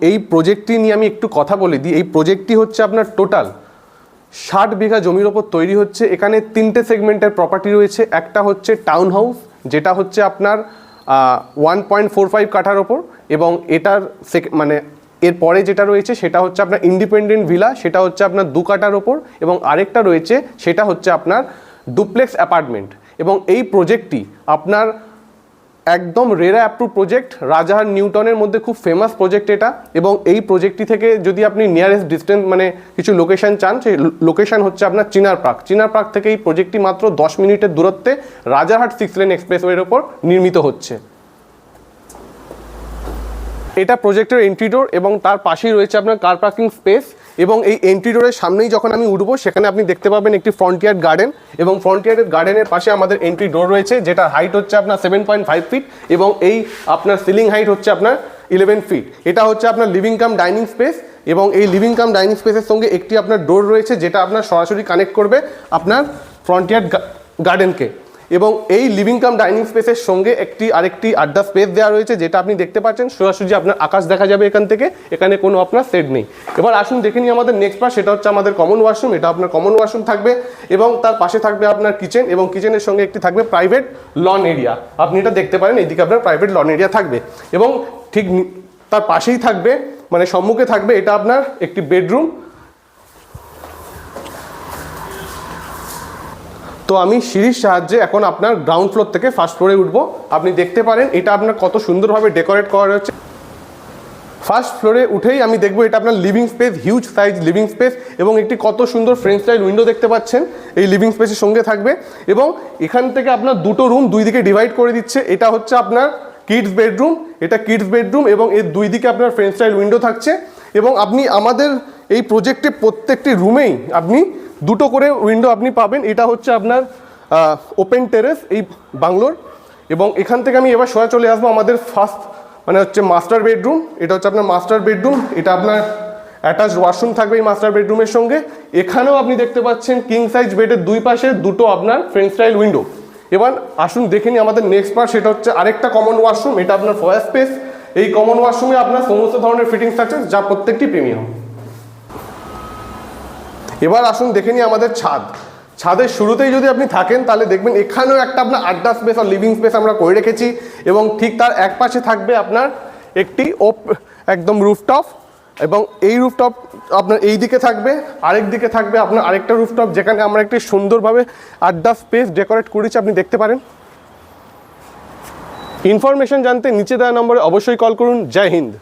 এই প্রজেক্টটি নিয়ে আমি একটু কথা বলে দিই। এই প্রজেক্টটি হচ্ছে আপনার টোটাল 60 বিঘা জমির ওপর তৈরি হচ্ছে। এখানে 3টে সেগমেন্টের প্রপার্টি রয়েছে। একটা হচ্ছে টাউন হাউস, যেটা হচ্ছে আপনার 1.45 কাঠার ওপর, এবং এটার মানে এরপরে যেটা রয়েছে সেটা হচ্ছে আপনার ইন্ডিপেন্ডেন্ট ভিলা, সেটা হচ্ছে আপনার 2 কাঠার ওপর, এবং আরেকটা রয়েছে সেটা হচ্ছে আপনার ডুপ্লেক্স অ্যাপার্টমেন্ট। এবং এই প্রজেক্টটি আপনার একদম রেরা অ্যাপ্রুভ প্রজেক্ট, রাজারহাট নিউটনের মধ্যে খুব ফেমাস প্রজেক্ট এটা। এবং এই প্রজেক্টটি থেকে যদি আপনি নিয়ারেস্ট ডিস্টেন্স মানে কিছু লোকেশন চান, সেই লোকেশন হচ্ছে আপনার চিনার পার্ক। চিনার পার্ক থেকে এই প্রজেক্টটি মাত্র 10 মিনিটের দূরত্বে রাজারহাট 6 লেন এক্সপ্রেসওয়ের ওপর নির্মিত হচ্ছে। এটা প্রজেক্টের এন্ট্রি ডোর, এবং তার পাশেই রয়েছে আপনার কার পার্কিং স্পেস। এবং এই এন্ট্রি ডোরের সামনেই যখন আমি উঠবো, সেখানে আপনি দেখতে পাবেন একটি ফ্রন্টিয়ার গার্ডেন, এবং ফ্রন্টিয়ার গার্ডেনের পাশে আমাদের এন্ট্রি ডোর রয়েছে, যেটা হাইট হচ্ছে আপনার 7.5 ফিট, এবং এই আপনার সিলিং হাইট হচ্ছে আপনার 11 ফিট। এটা হচ্ছে আপনার লিভিং কাম ডাইনিং স্পেস, এবং এই লিভিং কাম ডাইনিং স্পেসের সঙ্গে একটি আপনার ডোর রয়েছে, যেটা আপনার সরাসরি কানেক্ট করবে আপনার ফ্রন্টিয়ার গার্ডেনকে। এবং এই লিভিং কাম ডাইনিং স্পেসের সঙ্গে আরেকটি আড্ডা স্পেস দেওয়া রয়েছে, যেটা আপনি দেখতে পাচ্ছেন সরাসরি আপনার আকাশ দেখা যাবে এখান থেকে। এখানে কোনো আপনার সেট নেই। এবার আসুন দেখে নিই আমাদের নেক্সট পার্ট, সেটা হচ্ছে আমাদের কমন ওয়াশরুম। এটা আপনার কমন ওয়াশরুম থাকবে, এবং তার পাশে থাকবে আপনার কিচেন, এবং কিচেনের সঙ্গে একটি থাকবে প্রাইভেট লন এরিয়া। আপনি এটা দেখতে পারেন, এইদিকে আপনার প্রাইভেট লন এরিয়া থাকবে, এবং ঠিক তার পাশেই থাকবে মানে সম্মুখে থাকবে এটা আপনার একটি বেডরুম। তো আমি সিঁড়ির সাহায্যে এখন আপনার গ্রাউন্ড ফ্লোর থেকে ফার্স্ট ফ্লোরে উঠবো। আপনি দেখতে পারেন এটা আপনার কত সুন্দরভাবে ডেকোরেট করা হচ্ছে। ফার্স্ট ফ্লোরে উঠেই আমি দেখবো এটা আপনার living space, huge size living space, এবং একটি কত সুন্দর ফ্রেঞ্চ স্টাইল উইন্ডো দেখতে পাচ্ছেন এই লিভিং স্পেসের সঙ্গে থাকবে। এবং এখান থেকে আপনার দুটো রুম দুই দিকে ডিভাইড করে দিচ্ছে। এটা হচ্ছে আপনার কিডস বেডরুম, এটা কিডস বেডরুম, এবং এর দুই দিকে আপনার ফ্রেঞ্চ স্টাইল উইন্ডো থাকছে। এবং আপনি আমাদের এই প্রজেক্টে প্রত্যেকটি রুমেই আপনি দুটো করে উইন্ডো আপনি পাবেন। এটা হচ্ছে আপনার ওপেন টেরেস এই বাংলোর। এবং এখান থেকে আমি এবার সোজা চলে আসবো আমাদের ফার্স্ট মানে হচ্ছে মাস্টার বেডরুম। এটা হচ্ছে আপনার মাস্টার বেডরুম। এটা আপনার অ্যাটাচ ওয়াশরুম থাকবে এই মাস্টার বেডরুমের সঙ্গে। এখানেও আপনি দেখতে পাচ্ছেন কিং সাইজ বেডের দুই পাশে দুটো আপনার ফ্রেঞ্চ স্টাইল উইন্ডো। এবার আসুন দেখে নিই আমাদের নেক্সট পার্ট, সেটা হচ্ছে আরেকটা কমন ওয়াশরুম। এটা আপনার ফয়ার স্পেস। এই কমন ওয়াশরুমে আপনার সমস্ত ধরনের ফিটিংস থাকছে, যা প্রত্যেকটি প্রিমিয়াম। এবার আসুন দেখে নিই আমাদের ছাদ। ছাদের শুরুতেই যদি আপনি থাকেন, তাহলে দেখবেন এখানেও একটা আপনার আড্ডা স্পেস আর লিভিং স্পেস আমরা করে রেখেছি, এবং ঠিক তার এক পাশে থাকবে আপনার একটি একদম রুফটপ, এবং এই রুফটপ আপনার এই দিকে থাকবে, আরেক দিকে থাকবে আপনার আরেকটা রুফটপ, যেখানে আমরা একটি সুন্দরভাবে আড্ডা স্পেস ডেকোরেট করেছি, আপনি দেখতে পারেন। ইনফরমেশন জানতে নিচে দেওয়া নম্বরে অবশ্যই কল করুন। জয় হিন্দ।